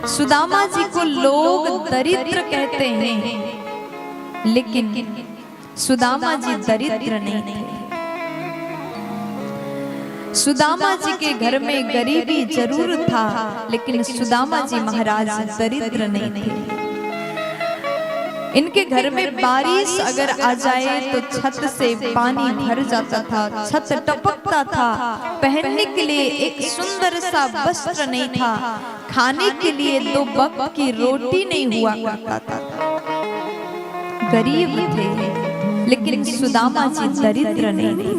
सुदामा जी को लोग दरिद्र कहते हैं, लेकिन सुदामा जी दरिद्र नहीं थे। सुदामा जी के घर में गरीबी जरूर था, लेकिन सुदामा जी महाराज दरिद्र नहीं थे। इनके घर में बारिश अगर आ जाए तो छत से पानी भर जाता था, छत टपकता था। पहनने के लिए एक सुंदर सा वस्त्र नहीं था, खाने के लिए 2 वक्त की रोटी नहीं हुआ करता था। गरीब थे, लेकिन सुदामा जी दरिद्र नहीं थे।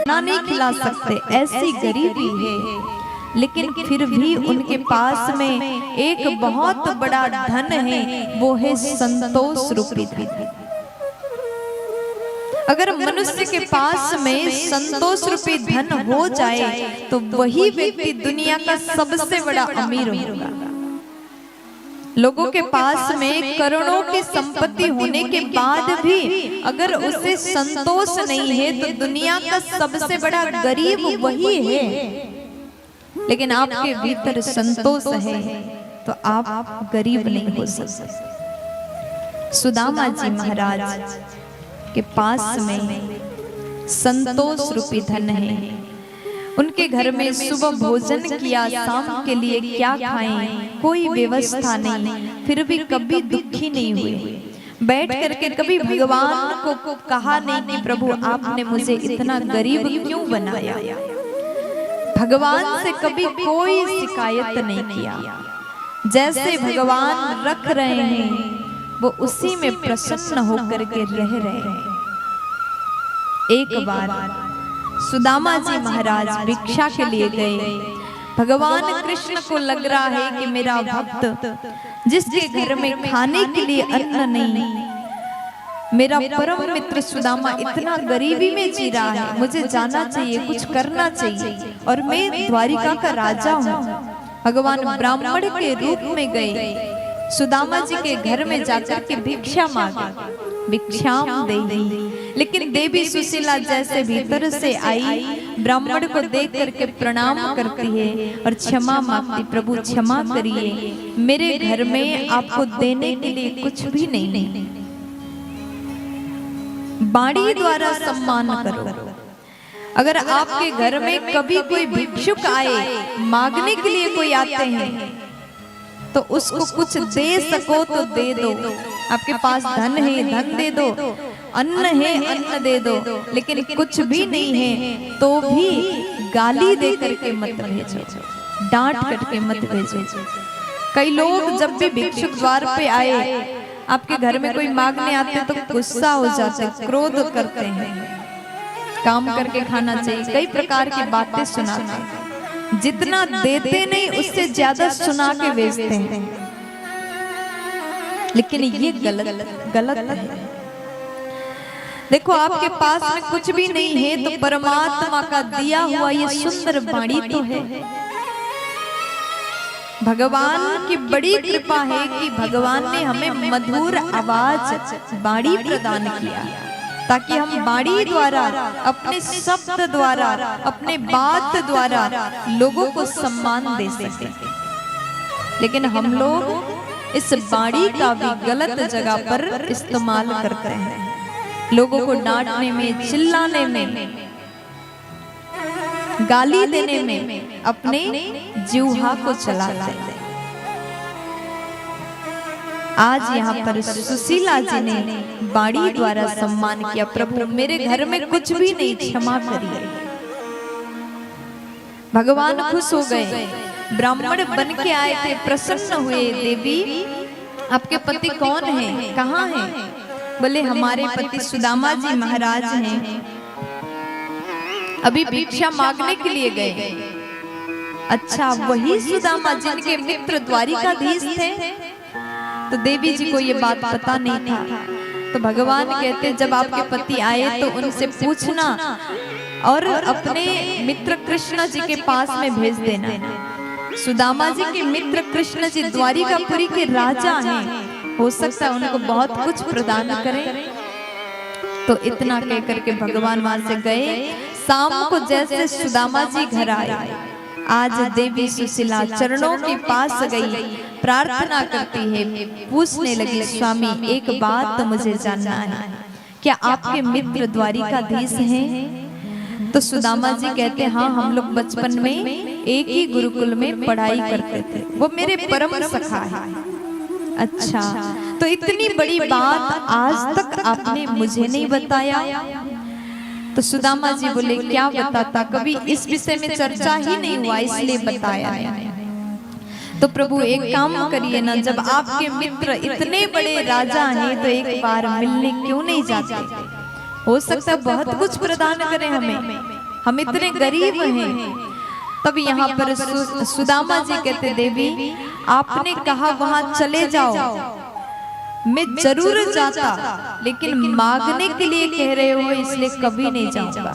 खाना नहीं खिला सकते, ऐसी गरीबी है, लेकिन फिर भी उनके पास में एक बहुत बड़ा धन है, वो है संतोष रूपी धन। अगर मनुष्य के पास में संतोष रूपी धन हो जाए तो वही व्यक्ति दुनिया का सबसे बड़ा अमीर होगा। लोगों के पास में करोड़ों की संपत्ति होने के बाद भी अगर उसे संतोष नहीं है तो दुनिया का सबसे बड़ा गरीब वही है। लेकिन आपके भीतर संतोष है तो आप गरीब नहीं हो सकते। सुदामा जी महाराज के पास में संतोष रूपी धन है। उनके घर में सुबह भोजन किया, शाम के लिए क्या खाएं, कोई व्यवस्था नहीं, फिर भी कभी दुखी नहीं हुए। बैठ करके कभी भगवान को कहा नहीं कि प्रभु आपने मुझे इतना गरीब क्यों बनाया। भगवान से कभी कोई शिकायत नहीं किया। जैसे भगवान रख रहे हैं वो उसी में प्रसन्न होकर के रह रहे हैं। एक बार सुदामा जी महाराज भिक्षा के लिए गए। भगवान कृष्ण को लग रहा है कि मेरा भक्त जिसके घर में खाने के लिए अन्न नहीं, मेरा परम मित्र सुदामा इतना गरीबी में जी रहा है, मुझे जाना चाहिए, कुछ करना चाहिए, और मैं द्वारिका का राजा हूँ। भगवान ब्राह्मण के रूप में गए, सुदामा जी के घर में जाकर के भिक्षा मांगी, भिक्षाम देहि। लेकिन देवी सुशीला जैसे भीतर से आई, ब्राह्मण को देख करके प्रणाम करती है और क्षमा मांगती, प्रभु क्षमा करिए, मेरे घर में आपको देने के लिए कुछ भी नहीं। बाणी द्वारा सम्मान करो। अगर आपके घर में कभी कोई भिक्षुक आए, मांगने के लिए कोई आते हैं, तो उसको कुछ दे सको तो दे दो। आपके पास धन है, धन दे दो, अन्न है, अन्न दे दो, लेकिन कुछ भी नहीं है तो भी गाली दे करके मत भेजो, डांट करके मत भेजो। कई लोग जब भी भिक्षुक द्वार पे आए, आपके घर में कोई मांगने आते तो गुस्सा हो जाते, क्रोध करते हैं, काम करके खाना चाहिए, कई प्रकार की बातें सुनाते हैं। जितना देते नहीं उससे ज्यादा सुना के भेजते हैं। लेकिन ये गलत है। देखो, आपके पास में कुछ भी नहीं है तो परमात्मा का दिया हुआ ये सुंदर वाणी तो है। भगवान की बड़ी कृपा है कि भगवान ने हमें मधुर आवाज वाणी प्रदान किया, ताकि हम वाणी द्वारा, अपने शब्द द्वारा, अपने बात द्वारा लोगों को सम्मान दे सके। लेकिन हम लोग इस वाणी का भी गलत जगह पर इस्तेमाल करते हैं। लोगों को डांटने में, चिल्लाने में, गाली देने में अपने जीवा को चलाते हैं। आज यहाँ पर सुशीला जी ने वाणी द्वारा सम्मान किया, प्रभु मेरे घर में कुछ भी नहीं, क्षमा करिए। भगवान खुश हो गए, ब्राह्मण बन के आए थे, प्रसन्न हुए। देवी आपके पति कौन है, कहाँ हैं? बोले हमारे पति सुदामा जी महाराज हैं, अभी भिक्षा मांगने के लिए गए। अच्छा, वही सुदामा जिनके मित्र द्वारिकाधीश थे? तो देवी जी को ये बात पता नहीं था। तो भगवान कहते जब आपके पति आए तो उनसे पूछना और अपने मित्र कृष्ण जी के पास में भेज देना। सुदामा जी के मित्र कृष्ण जी द्वारिकापुरी के राजा हैं, हो सकता है उनको बहुत कुछ प्रदान करें। तो इतना कह करके भगवान वहां से गए। शाम को जैसे सुदामा जी घर आए, आज देवी सुशीला चरणों के पास गई, प्रार्थना करती है, पूछने लगी, स्वामी एक बात तो मुझे जानना है, क्या आपके मित्र द्वारिकाधीश हैं? तो सुदामा जी कहते हैं, हाँ, हम लोग बचपन में एक ही गुरुकुल में पढ़ाई करते थे, वो मेरे परम सखा है। अच्छा, तो इतनी बड़ी बात आज तक आपने मुझे नहीं बताया? तो सुदामा जी बोले, क्या बताता, कभी इस विषय में चर्चा ही नहीं हुआ, इसलिए बताया है। तो प्रभु एक काम करिए ना, जब आपके मित्र इतने बड़े राजा हैं तो एक बार मिलने क्यों नहीं जाते? हो सकता है बहुत कुछ प्रदान करें हमें, हम इतने गरीब हैं। तब यहाँ पर सुदामा जी कहते, देवी आपने कहा वहां चले जाओ, मैं जरूर जाता, लेकिन मांगने के लिए कह रहे हो इसलिए कभी नहीं जाऊंगा।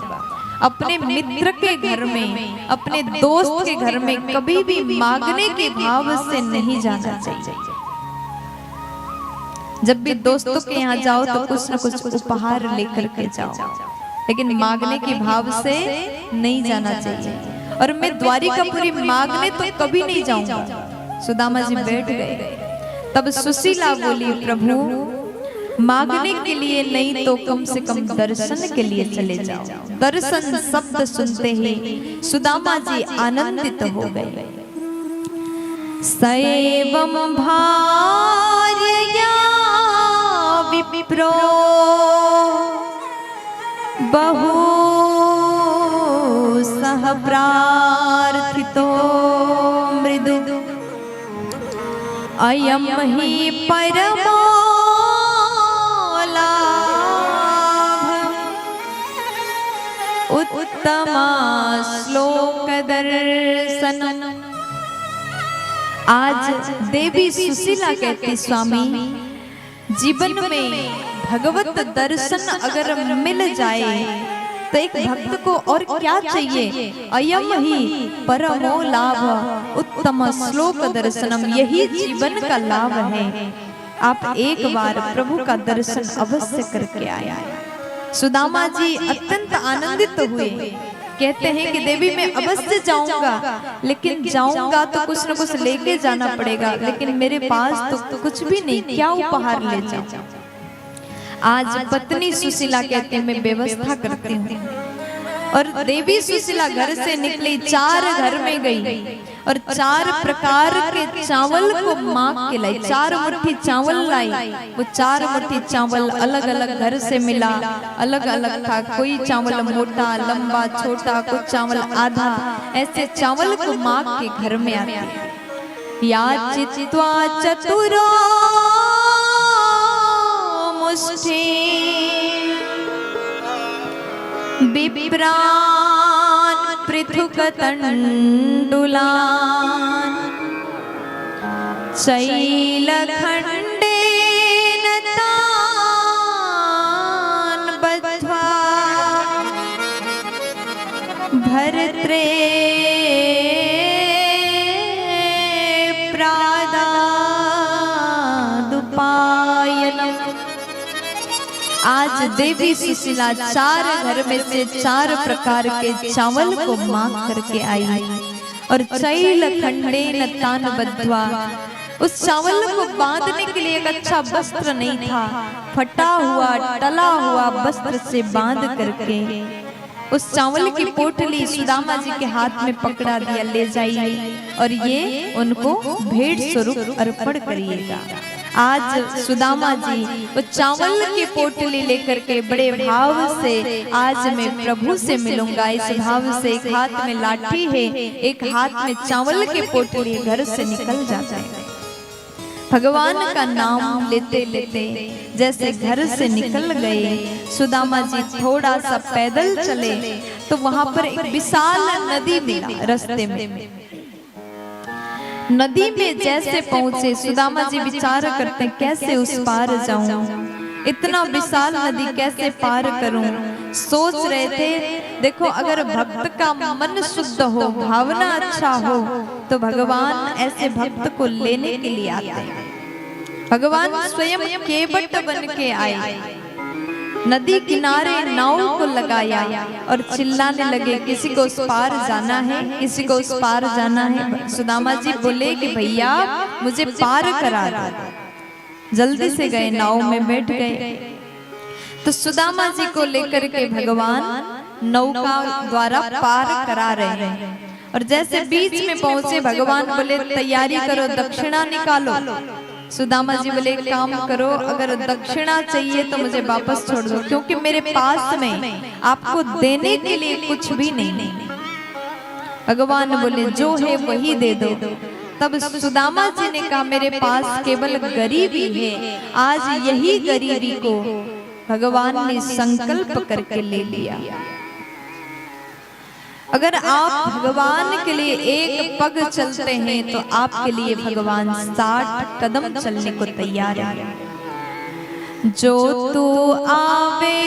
अपने मित्र के घर में, अपने दोस्त के घर में कभी भी मांगने के भाव से नहीं जाना चाहिए। जब भी दोस्तों के यहाँ जाओ तो कुछ न कुछ उपहार लेकर के जाओ, लेकिन मांगने के भाव से नहीं जाना चाहिए। और मैं द्वारिकापुरी मांगने तो कभी नहीं जाऊंगा। सुदामा जी बैठ गए। तब सुशीला बोली, प्रभु मांगने के लिए नहीं तो कम से कम दर्शन के लिए चले जाओ। दर्शन शब्द सुनते ही सुदामा जी आनंदित हो गए। सएवं भार्यया विप्रो बहु सह प्रार्थितो मृदु अयम ही परमो उत्तमा श्लोक दर्शन। आज देवी सुशीला कहती, स्वामी जीवन में भगवत दर्शन अगर मिल जाए तो एक भक्त को और क्या चाहिए? अयम ही परमो लाभ उत्तम श्लोक दर्शनम, यही जीवन का लाभ है। आप एक बार प्रभु का दर्शन अवश्य करके आया। सुदामा जी अत्यंत आनंदित हुए, कहते हैं कि देवी मैं अवश्य जाऊंगा, लेकिन जाऊंगा तो कुछ न कुछ लेके जाना पड़ेगा, लेकिन मेरे पास तो कुछ भी नहीं, क्या उपहार ले जाऊं? आज पत्नी सुशीला कहते हैं, मैं व्यवस्था करती हूँ। और देवी सुशीला घर से निकली, 4 घर में गई और 4 प्रकार के चावल को मांग के लाई। 4 मुट्ठी चावल लाई। वो 4 मुट्ठी चावल अलग अलग घर से मिला, अलग अलग था। कोई चावल मोटा, लंबा, छोटा, कुछ चावल आधा, ऐसे चावल को मांग के घर में आती। या चित्वा चतुरो मुष्टि बिप्रान पृथुक तंडुलान शैल खंडेन तान बद्ध्वा भर्त्रे प्रादादुपायनम्। आज देवी सुशीला 4 घर में से 4 प्रकार के चावल को मांग करके आई और शैल खंडेन तान बद्ध्वा, उस चावल को बांधने के लिए एक अच्छा वस्त्र नहीं था, फटा हुआ टला हुआ वस्त्र से बांध करके उस चावल की पोटली सुदामा जी के हाथ में पकड़ा दिया, ले जाइए और ये उनको भेंट स्वरूप अर्पण करिएगा। आज सुदामा जी वो चावल की पोटली लेकर के बड़े भाव से, आज मैं प्रभु से मिलूंगा इस भाव से, एक हाथ में लाठी है, एक हाथ में चावल की पोटली, घर से निकल जाता है। भगवान का नाम लेते लेते जैसे घर से निकल गए, सुदामा जी थोड़ा सा पैदल चले तो वहां पर एक विशाल नदी मिला रास्ते में। नदी में जैसे पहुंचे, सुदामा जी विचार करते कैसे उस पार जाऊं, इतना विशाल नदी कैसे पार करूं। सोच रहे थे, देखो अगर भक्त का मन शुद्ध हो, भावना अच्छा हो, तो भगवान ऐसे भक्त को लेने के लिए आते हैं। भगवान स्वयं केवट बन के आए, नदी किनारे नाव को लगाया और चिल्लाने लगे, किसी को उस पार जाना है, किसी को उस पार जाना है। सुदामा जी बोले कि भैया मुझे पार करा दो। जल्दी से गए, नाव में बैठ गए। तो सुदामा जी को लेकर के भगवान नौका द्वारा पार करा रहे हैं। और जैसे बीच में पहुंचे, भगवान बोले तैयारी करो, दक्षिणा निकालो। सुदामा जी बोले एक काम करो, अगर दक्षिणा चाहिए तो मुझे वापस छोड़ दो, क्योंकि मेरे पास में आपको देने के लिए कुछ भी नहीं। भगवान बोले जो है वही दे दो। तब सुदामा जी ने कहा मेरे पास केवल गरीबी है, आज यही गरीबी को भगवान ने संकल्प करके ले लिया। अगर आप भगवान के लिए एक पग चलते हैं तो आपके लिए भगवान 60 कदम चलने को तैयार है। जो तू आवे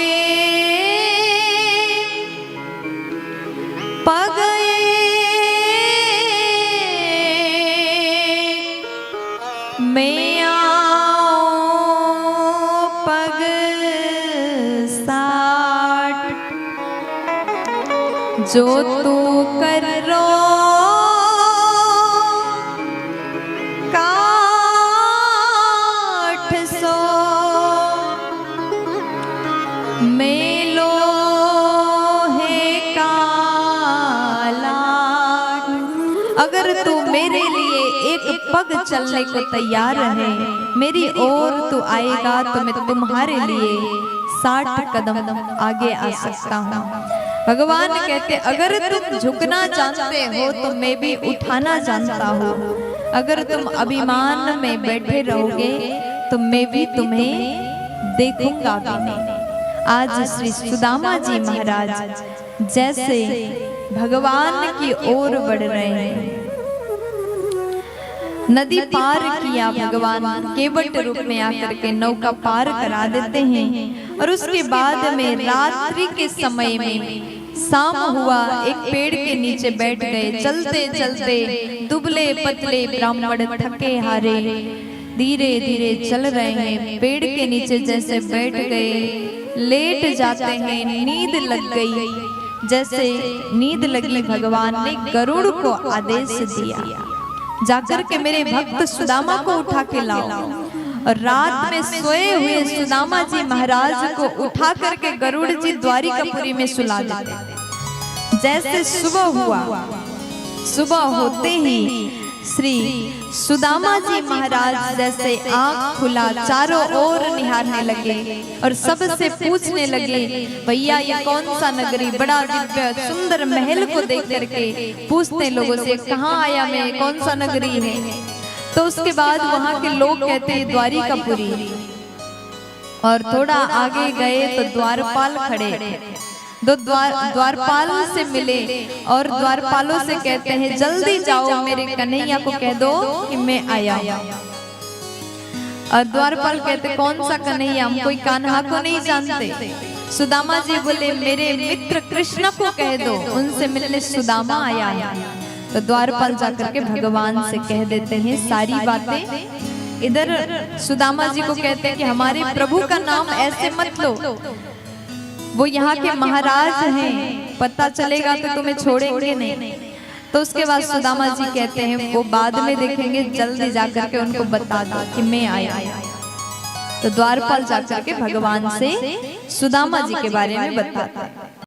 पग मैं आओ पग 60, जो तू कर रो काठ सो मेलो है काला। अगर तू मेरे लिए एक पग चलने को तैयार है, मेरी ओर तू आएगा तो मैं तुम्हारे लिए 60 कदम आगे आ सकता हूँ। भगवान कहते अगर तुम झुकना जानते हो तो मैं भी उठाना जानता हूँ। अगर तुम अभिमान में बैठे रहोगे तो मैं भी तुम्हें देखूंगा भी नहीं। आज श्री सुदामा जी महाराज जैसे भगवान की ओर बढ़ रहे हैं, नदी पार किया, भगवान केवट रूप में आकर के नौका पार करा देते हैं। और उसके बाद में रात्रि के समय में शाम हुआ, एक पेड़ के नीचे बैठ गए। चलते चलते दुबले पतले ब्राह्मण थके हारे धीरे धीरे चल रहे हैं। पेड़ के नीचे जैसे बैठ गए, लेट जाते हैं, नींद लग गई। जैसे नींद लगी, भगवान ने गरुड़ को आदेश दिया, जाकर के मेरे भक्त सुदामा को उठा के लाओ। और रात में सोए हुए सुदामा जी महाराज को उठा करके गरुड़ जी द्वारिकापुरी में सुला देते। जैसे सुबह हुआ, सुबह होते ही श्री सुदामा जी महाराज जैसे आंख खुला, चारों ओर निहारने लगे और सबसे पूछने लगे, भैया ये कौन सा नगरी, बड़ा दिव्य सुंदर महल को देख करके पूछते लोगों से कहाँ आया मैं, कौन सा नगरी है। तो उसके बाद वहां के लोग कहते हैं द्वारिकापुरी। और थोड़ा आगे गए तो द्वारपाल खड़े थे। दो द्वारपाल से मिले और द्वारपालों से कहते हैं जल्दी जाओ, मेरे कन्हैया को कह दो कि मैं आया। और द्वारपाल कहते कौन सा कन्हैया, हम कोई कान्हा को नहीं जानते। सुदामा जी बोले मेरे मित्र कृष्ण को कह दो, उनसे मिलने सुदामा आया। तो द्वारपाल जाकर के भगवान से कह देते हैं सारी बातें। इधर सुदामा जी को कहते हैं कि हमारे प्रभु का नाम ऐसे मत लो, वो यहाँ के महाराज हैं, पता चलेगा तो तुम्हें छोड़ेंगे नहीं। तो उसके बाद सुदामा जी कहते हैं वो बाद में देखेंगे, जल्दी जाकर के उनको बता दो कि मैं आया। तो द्वारपाल जाकर के भगवान से सुदामा जी के बारे में बताता है।